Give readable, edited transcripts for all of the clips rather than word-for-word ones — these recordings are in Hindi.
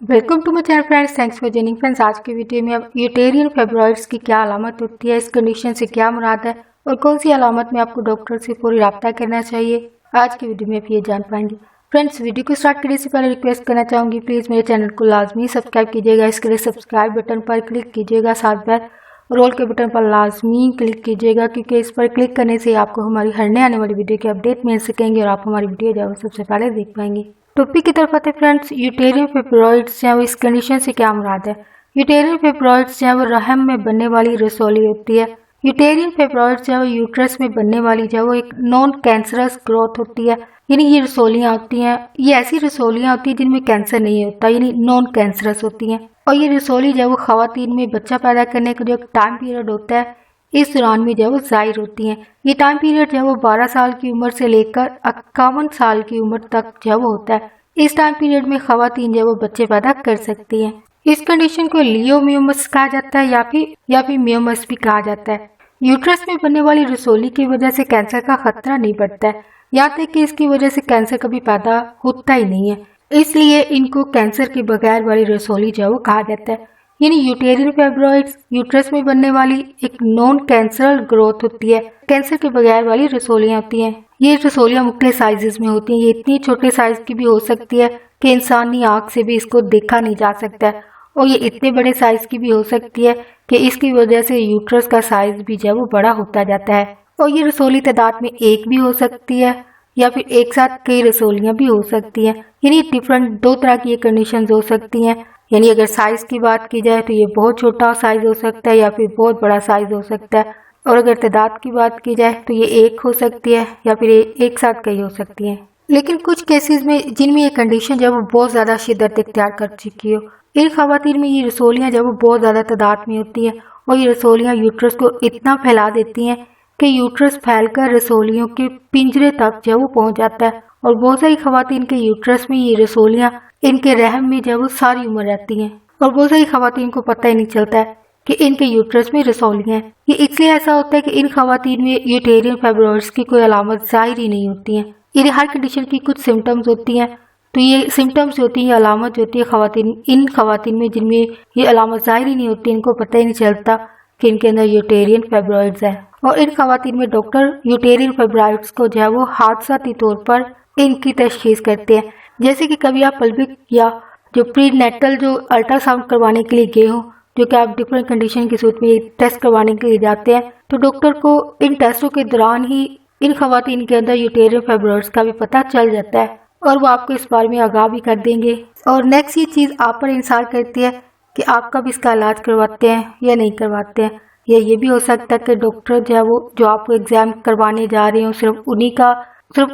Welcome to my channel friends, thanks for joining friends. आज की वीडियो में अब यूटेरियन फाइब्रॉइड्स की क्या अलामत होती है, इस कंडीशन से क्या मुराद है और कौन सी अलामत में आपको डॉक्टर से पूरी रब्ता करना चाहिए, आज की वीडियो में आप ये जान पाएंगे। फ्रेंड्स, वीडियो को स्टार्ट करने से पहले रिक्वेस्ट करना चाहूँगी, प्लीज़ मेरे चैनल को लाजमी सब्सक्राइब कीजिएगा। इसके लिए सब्सक्राइब बटन पर क्लिक कीजिएगा, साथ में रोल के बटन पर लाजमी क्लिक कीजिएगा, क्योंकि इस पर क्लिक करने से आपको हमारी हर नए आने वाली वीडियो के अपडेट मिल सकेंगे और आप हमारी वीडियो जो है सबसे पहले देख पाएंगे। टॉपिक की तरफ आते फ्रेंड्स, यूटेरियन फाइब्रॉइड्स हैं वो इस कंडीशन से क्या मुराद है। यूटेरियन फाइब्रॉइड्स हैं वो रहम में बनने वाली रसौली होती है। यूटेरियन फाइब्रॉइड्स हैं वो यूट्रस में बनने वाली जो वो एक नॉन कैंसरस ग्रोथ होती है, यानी ये रसौलियाँ होती हैं, ये ऐसी रसौलियाँ होती हैं जिनमें कैंसर नहीं होता, यानी नॉन कैंसरस होती हैं। और ये रसौली जो वो खवातीन में बच्चा पैदा करने का जो टाइम पीरियड होता है, इस दौरान में जो वो जाहिर होती हैं। ये टाइम पीरियड जो वो 12 साल की उम्र से लेकर 51 साल की उम्र तक जो वो होता है। इस टाइम पीरियड में खवातीन जो वो बच्चे पैदा कर सकती हैं। इस कंडीशन को लियोमियोमस कहा जाता है या फिर मियोमस भी कहा जाता है। यूट्रस में बनने वाली रसौली की वजह से कैंसर का खतरा नहीं बढ़ता है, यहाँ तक कि इसकी वजह से कैंसर कभी पैदा होता ही नहीं है, इसलिए इनको कैंसर के बगैर वाली रसौली जो वो कहा जाता है। यानी यूटेरियन फाइब्रॉइड्स यूट्रस में बनने वाली एक नॉन कैंसरल ग्रोथ होती है, कैंसर के बगैर वाली रसौलियाँ होती हैं। ये रसौलियाँ मुख्तलिफ साइजेस में होती हैं, ये इतनी छोटे साइज की भी हो सकती है कि इंसानी आँख से भी इसको देखा नहीं जा सकता है, और ये इतने बड़े साइज की भी हो सकती है कि इसकी वजह से यूट्रस का साइज भी जो वो बड़ा होता जाता है। और ये रसौली तादाद में एक भी हो सकती है या फिर एक साथ कई रसौलियाँ भी हो सकती हैं, यानी डिफरेंट दो तरह की ये कंडीशन हो सकती हैं। यानी अगर साइज की बात की जाए तो ये बहुत छोटा साइज हो सकता है या फिर बहुत बड़ा साइज हो सकता है, और अगर तादाद की बात की जाए तो ये एक हो सकती है या फिर एक साथ कई हो सकती है। लेकिन कुछ केसेस में जिनमें ये कंडीशन जब वो बहुत ज़्यादा शिद्दत इख्तियार कर चुकी हो, इन खवातीन में ये रसौलियाँ जब वो बहुत ज़्यादा तादाद में होती हैं और ये रसौलियाँ यूट्रस को इतना फैला देती हैं कि यूट्रस फैलकर रसौलियों के पिंजरे तक जब वो पहुँच जाता है। और बहुत सारी खवातीन के यूट्रस में ये रसौलियाँ इनके रहम में जब वो सारी उम्र रहती हैं, और बहुत सारी खवातीन को पता ही नहीं चलता है कि इनके यूट्रस में रसौलियाँ हैं। ये इसलिए ऐसा होता है कि इन खवातीन में यूटेरियन फाइब्रॉइड्स की कोई अलामत जाहिर ही नहीं होती हैं। यानी हर कंडीशन की कुछ सिम्टम्स होती हैं, तो ये सिम्टम्स होती हैं, अलामत होती है खवातीन, इन खवातीन में जिनमें ये अलामत जाहिर ही नहीं होती, इनको पता ही नहीं चलता कि इनके अंदर यूटेरियन फाइब्रॉइड्स है। और इन खवातीन में डॉक्टर यूटेरियन फाइब्रॉइड्स को जो है वो हादसाती तौर पर इनकी तशखीस करते हैं। जैसे कि कभी आप पल्विक या जो प्रीनेटल जो अल्ट्रासाउंड करवाने के लिए गए हो, जो कि आप डिफरेंट कंडीशन की सूरत में टेस्ट करवाने के लिए जाते हैं, तो डॉक्टर को इन टेस्टों के दौरान ही इन खवातीन के अंदर यूटेरियन फाइब्रॉइड्स का भी पता चल जाता है और वो आपको इस बारे में आगाह भी कर देंगे। और नेक्स्ट ये चीज़ आप पर इंसार करती है कि आप कब इसका इलाज करवाते हैं या नहीं करवाते हैं, या ये भी हो सकता है कि डॉक्टर जो है वो जो आपको एग्जाम करवाने जा रहे हो सिर्फ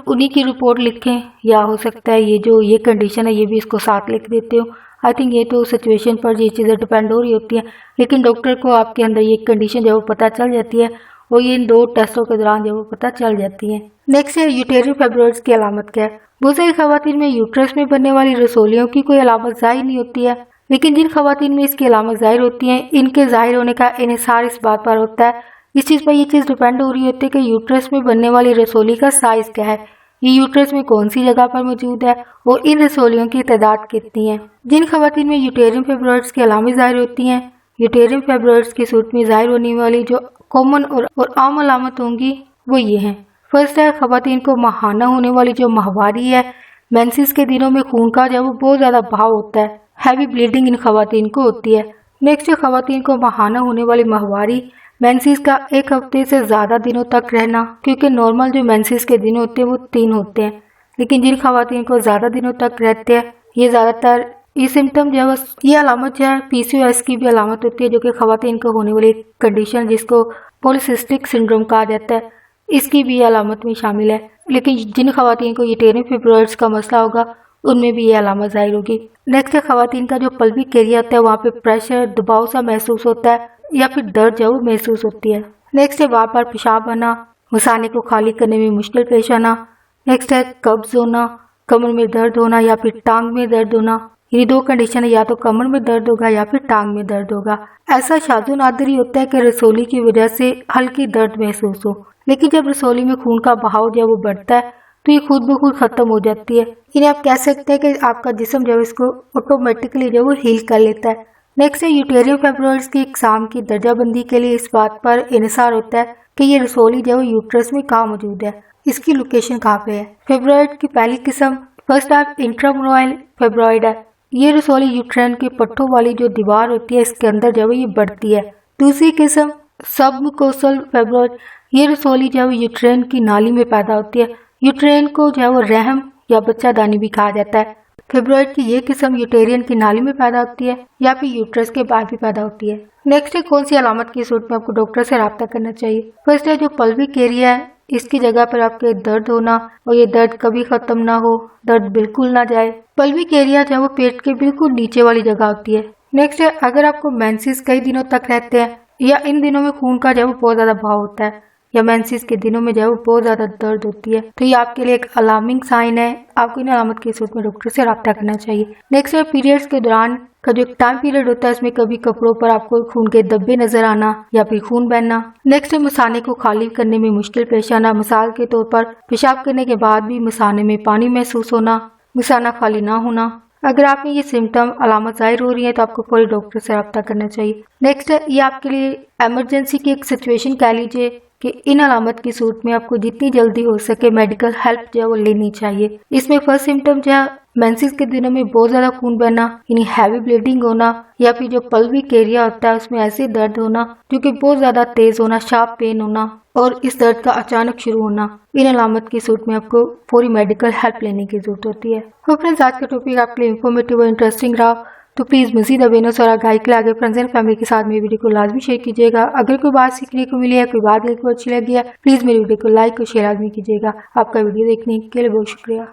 उन्हीं की रिपोर्ट लिखें, या हो सकता है ये कंडीशन है ये भी इसको साथ लिख देते हो। आई थिंक ये तो सिचुएशन पर ये चीज़ें डिपेंड हो रही होती हैं, लेकिन डॉक्टर को आपके अंदर ये कंडीशन जो वो पता चल जाती है, और ये इन 2 टेस्टों के दौरान जो वो पता चल जाती है। नेक्स्ट है यूटेरियन फाइब्रॉइड्स की अलामत क्या है। बहुत सारी खवातीन में यूट्रस में बनने वाली रसौलियों की कोई अलामत जाहिर नहीं होती है, लेकिन जिन खवातीन में इसकी अलामत जाहिर होती हैं, इनके जाहिर होने का इन्हिसार इस बात पर होता है, इस चीज़ पर यह चीज़ डिपेंड हो रही होती है कि यूट्रस में बनने वाली रसौली का साइज क्या है, ये यूट्रस में कौन सी जगह पर मौजूद है और इन रसौलियों की तादाद कितनी है। जिन खवातीन में यूटेरियन फाइब्रॉइड्स की अलामत जाहिर होती हैं, यूटेरियन फाइब्रॉइड्स की सूरत में जाहिर होने वाली जो कॉमन और आम अलामत होंगी वो ये हैं। फर्स्ट है, खवातीन को माहाना होने वाली जो माहवारी है, मेंसेस के दिनों में खून का जब वो बहुत ज़्यादा बहाव होता है, हैवी ब्लीडिंग इन खवातीन को होती है। नेक्स्ट है, खवातीन को माहाना होने वाली माहवारी, मेंसेस का 1 हफ्ते से ज़्यादा दिनों तक रहना, क्योंकि नॉर्मल जो मेंसेस के दिन होते हैं वो 3 होते हैं, लेकिन जिन खवातीन को ज़्यादा दिनों तक रहते हैं, ये ज़्यादातर ये सिम्टम जो है ये अलामत जो है PCOS की भी अलामत होती है, जो कि खवातीन को होने वाली कंडीशन जिसको पॉलीसिस्टिक सिंड्रोम कहा जाता है, इसकी भी अलामत में शामिल है। लेकिन जिन खवातीन को यूटेरियन फाइब्रॉइड्स का मसला होगा उनमें भी ये अलामत जाहिर होगी। नेक्स्ट है, खवातीन का जो पल्विक एरिया होता है वहाँ पे प्रेशर दबाव सा महसूस होता है या फिर दर्द जो महसूस होती है। नेक्स्ट है, बार बार पेशाब आना, मसाने को खाली करने में मुश्किल पेश आना। नेक्स्ट है, कब्ज होना, कमर में दर्द होना या फिर टांग में दर्द होना। ये 2 कंडीशन है, या तो कमर में दर्द होगा या फिर टांग में दर्द होगा। ऐसा शाज़ो नादिर ही होता है कि रसौली की वजह से हल्की दर्द महसूस हो, लेकिन जब रसौली में खून का बहाव जब वो बढ़ता है तो ये खुद ब खुद खत्म हो जाती है। इन्हें आप कह सकते हैं कि आपका जिस्म जो है इसको ऑटोमेटिकली जो है वो हील कर लेता है। नेक्स्ट है यूटेरियन फाइब्रॉइड्स की एग्जाम की दर्जाबंदी के लिए इस बात पर इन्हिसार होता है कि ये रसोली जो है यूट्रस में कहाँ मौजूद है, इसकी लोकेशन कहाँ पे है। फाइब्रॉइड की पहली किस्म फर्स्ट टाइप इंट्रामोरल फाइब्रॉइड है। ये रसोली यूट्रेन के पट्टों वाली जो दीवार होती है इसके अंदर जो है ये बढ़ती है। दूसरी किस्म सबमुकोसल फाइब्रॉइड, ये रसोली जो है यूट्रेन की नाली में पैदा होती है। यूट्रेन को जो है वो रहम या बच्चादानी भी कहा जाता है। फाइब्रॉइड की ये किस्म यूटेरियन की नाली में पैदा होती है या फिर यूट्रस के बाहर भी पैदा होती है। नेक्स्ट है कौन सी अलामत की सूरत में आपको डॉक्टर से रब्ता करना चाहिए। फर्स्ट है जो पल्विक एरिया है, इसकी जगह पर आपके दर्द होना और ये दर्द कभी खत्म ना हो, दर्द बिल्कुल ना जाए। पल्विक एरिया जो है वो पेट के बिल्कुल नीचे वाली जगह होती है। नेक्स्ट है अगर आपको मेंसेस कई दिनों तक रहते हैं या इन दिनों में खून का जो है वो बहुत ज्यादा बहाव होता है या मेंसेस के दिनों में जो है वो बहुत ज्यादा दर्द होती है, तो ये आपके लिए एक अलार्मिंग साइन है। आपको इन अलामत की सूरत में डॉक्टर से रब्ता करना चाहिए। नेक्स्ट है पीरियड्स के दौरान का जो टाइम पीरियड होता है उसमें कभी कपड़ों पर आपको खून के धब्बे नजर आना या फिर खून बहना। नेक्स्ट है मसाने को खाली करने में मुश्किल पेश आना, मिसाल के तौर पर पेशाब करने के बाद भी मसाने में पानी महसूस होना, मसाना खाली ना होना। अगर आप में ये सिम्टम अलामत जाहिर हो रही है तो आपको फौरी डॉक्टर से रब्ता करना चाहिए। नेक्स्ट है ये आपके लिए इमरजेंसी की एक सिचुएशन कह लीजिए कि इन अलामत की सूरत में आपको जितनी जल्दी हो सके मेडिकल हेल्प जो है वो लेनी चाहिए। इसमें फर्स्ट सिम्टम जो है मेंसेस के दिनों में बहुत ज्यादा खून बहना यानी हैवी ब्लीडिंग होना या फिर जो पल्विक एरिया होता है उसमें ऐसे दर्द होना जो कि बहुत ज्यादा तेज होना, शार्प पेन होना और इस दर्द का अचानक शुरू होना। इन अलामत की सूरत में आपको पूरी मेडिकल हेल्प लेने की जरूरत होती है। तो फ्रेंड्स आज का टॉपिक आपके लिए इन्फॉर्मेटिव और इंटरेस्टिंग रहा, तो प्लीज़ मज़ीद अवेयरनेस और आगाही के लिए आगे फ्रेंड्स एंड फैमिली के साथ मेरी वीडियो को लाजमी शेयर कीजिएगा। अगर कोई बात सीखने को मिली है, कोई बात देखने को अच्छी लगी है, प्लीज़ मेरी वीडियो को लाइक और शेयर लाजमी कीजिएगा। आपका वीडियो देखने के लिए बहुत शुक्रिया।